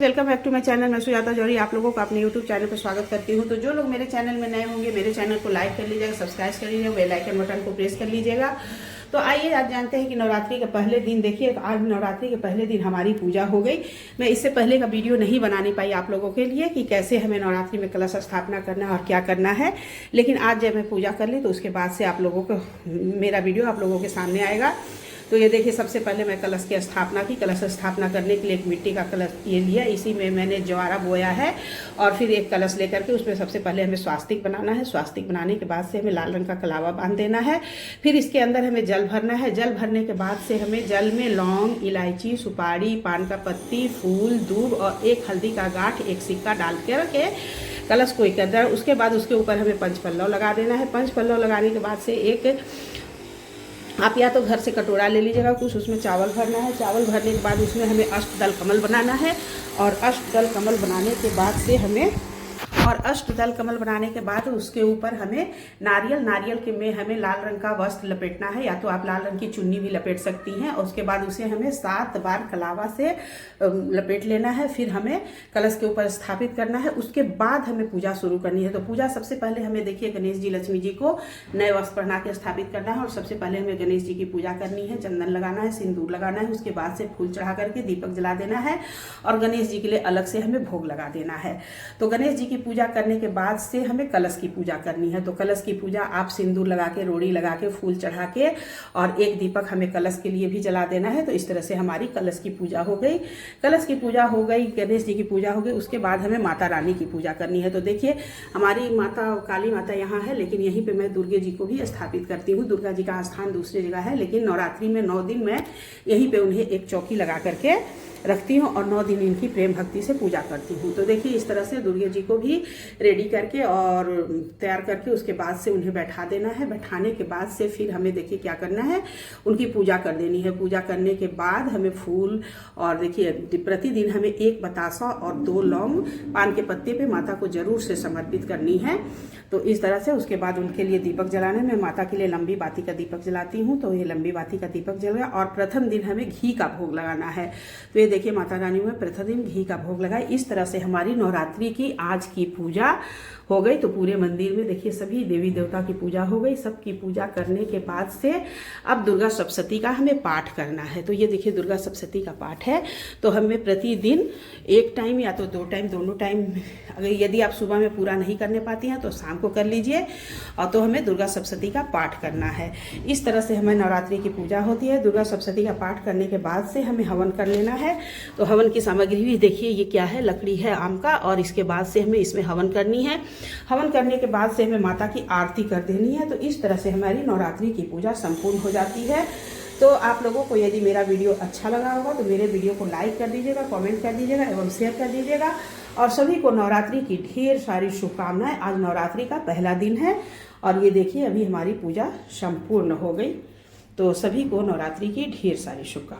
Welcome back to my channel. मैं सुजाता जौहरी आप लोगों को अपने यूट्यूब चैनल पर स्वागत करती हूं। तो जो लोग मेरे चैनल में नए होंगे मेरे चैनल को लाइक कर लीजिएगा, सब्सक्राइब कर लीजिएगा, बेल आइकन बटन को प्रेस कर लीजिएगा। तो आइए आज जानते हैं कि नवरात्रि के पहले दिन, देखिए आज नवरात्रि के पहले दिन हमारी पूजा हो गई। मैं इससे पहले का वीडियो नहीं बनाने पाई आप लोगों के लिए कि कैसे हमें नवरात्रि में कलश स्थापना करना है और क्या करना है, लेकिन आज जब मैं पूजा कर ली तो उसके बाद से आप लोगों को मेरा वीडियो आप लोगों के सामने आएगा। तो ये देखिए, सबसे पहले मैं कलश की स्थापना की। कलश स्थापना करने के लिए एक मिट्टी का कलश ये लिया, इसी में मैंने ज्वारा बोया है और फिर एक कलश लेकर के उसमें सबसे पहले हमें स्वास्तिक बनाना है। स्वास्तिक बनाने के बाद से हमें लाल रंग का कलावा बांध देना है। फिर इसके अंदर हमें जल भरना है। जल भरने के बाद से हमें जल में लौंग, इलायची, सुपारी, पान का पत्ती, फूल, दूब और एक हल्दी का गांठ, एक सिक्का डाल के कलश को एक अंदर, उसके बाद उसके ऊपर हमें पंचपल्लव लगा देना है। पंचपल्लव लगाने के बाद से एक आप या तो घर से कटोरा ले लीजिएगा, कुछ उसमें चावल भरना है। चावल भरने के बाद उसमें हमें अष्टदल कमल बनाना है और अष्टदल कमल बनाने के बाद से हमें अष्टदल कमल बनाने के बाद उसके ऊपर हमें नारियल के में हमें लाल रंग का वस्त्र लपेटना है, या तो आप लाल रंग की चुन्नी भी लपेट सकती हैं। और उसके बाद उसे हमें 7 बार कलावा से लपेट लेना है। फिर हमें कलश के ऊपर स्थापित करना है। उसके बाद हमें पूजा शुरू करनी है। तो पूजा सबसे पहले हमें देखिए गणेश जी, लक्ष्मी जी को नए वस्त्र पहना के स्थापित करना है और सबसे पहले हमें गणेश जी की पूजा करनी है। चंदन लगाना है, सिंदूर लगाना है, उसके बाद से फूल चढ़ा करके दीपक जला देना है और गणेश जी के लिए अलग से हमें भोग लगा देना है। तो गणेश जी की पूजा करने के बाद से हमें कलश की पूजा करनी है। तो कलश की पूजा आप सिंदूर लगा के, रोड़ी लगा के, फूल चढ़ा के और एक दीपक हमें कलश के लिए भी जला देना है। तो इस तरह से हमारी कलश की पूजा हो गई। कलश की पूजा हो गई, गणेश जी की पूजा हो गई। उसके बाद हमें माता रानी की पूजा करनी है। तो देखिए हमारी माता काली माता यहाँ है, लेकिन यहीं पे मैं दुर्गा जी को भी स्थापित करती हूँ। दुर्गा जी का स्थान दूसरी जगह है, लेकिन नवरात्रि में 9 दिन मैं यहीं पे उन्हें एक चौकी लगा करके रखती हूँ और 9 दिन इनकी प्रेम भक्ति से पूजा करती हूँ। तो देखिए इस तरह से दुर्गा जी को भी रेडी करके और तैयार करके उसके बाद से उन्हें बैठा देना है। बैठाने के बाद से फिर हमें देखिए क्या करना है, उनकी पूजा कर देनी है। पूजा करने के बाद हमें फूल और देखिए प्रतिदिन हमें 1 बतासा और 2 लौंग पान के पत्ते पे माता को जरूर से समर्पित करनी है। तो इस तरह से उसके बाद उनके लिए दीपक जलाना है। मैं माता के लिए लंबी बाती का दीपक जलाती हूँ, तो ये लंबी बाती का दीपक जल गया। और प्रथम दिन हमें घी का भोग लगाना है। तो ये देखिए माता रानी में प्रथम दिन घी का भोग लगाए। इस तरह से हमारी नवरात्रि की आज की पूजा हो गई। तो पूरे मंदिर में देखिए सभी देवी देवता की पूजा हो गई। सबकी पूजा करने के बाद से अब दुर्गा सप्तशती का हमें पाठ करना है। तो ये देखिए दुर्गा सप्तशती का पाठ है। तो हमें प्रतिदिन 1 टाइम या तो 2 टाइम, दोनों टाइम, अगर यदि आप सुबह में पूरा नहीं करने पाती हैं तो शाम को कर लीजिए। और तो हमें दुर्गा सप्तशती का पाठ करना है। इस तरह से हमें नवरात्रि की पूजा होती है। दुर्गा सप्तशती का पाठ करने के बाद से हमें हवन कर लेना है। तो हवन की सामग्री भी देखिए ये क्या है, लकड़ी है आम का, और इसके बाद से हमें इसमें हवन करनी है। हवन करने के बाद से हमें माता की आरती कर देनी है। तो इस तरह से हमारी नवरात्रि की पूजा संपूर्ण हो जाती है। तो आप लोगों को यदि मेरा वीडियो अच्छा लगा होगा तो मेरे वीडियो को लाइक कर दीजिएगा, कमेंट कर दीजिएगा एवं शेयर कर दीजिएगा। और सभी को नवरात्रि की ढेर सारी शुभकामनाएं। आज नवरात्रि का पहला दिन है और ये देखिए अभी हमारी पूजा संपूर्ण हो गई। तो सभी को नवरात्रि की ढेर सारी शुभकामनाएं।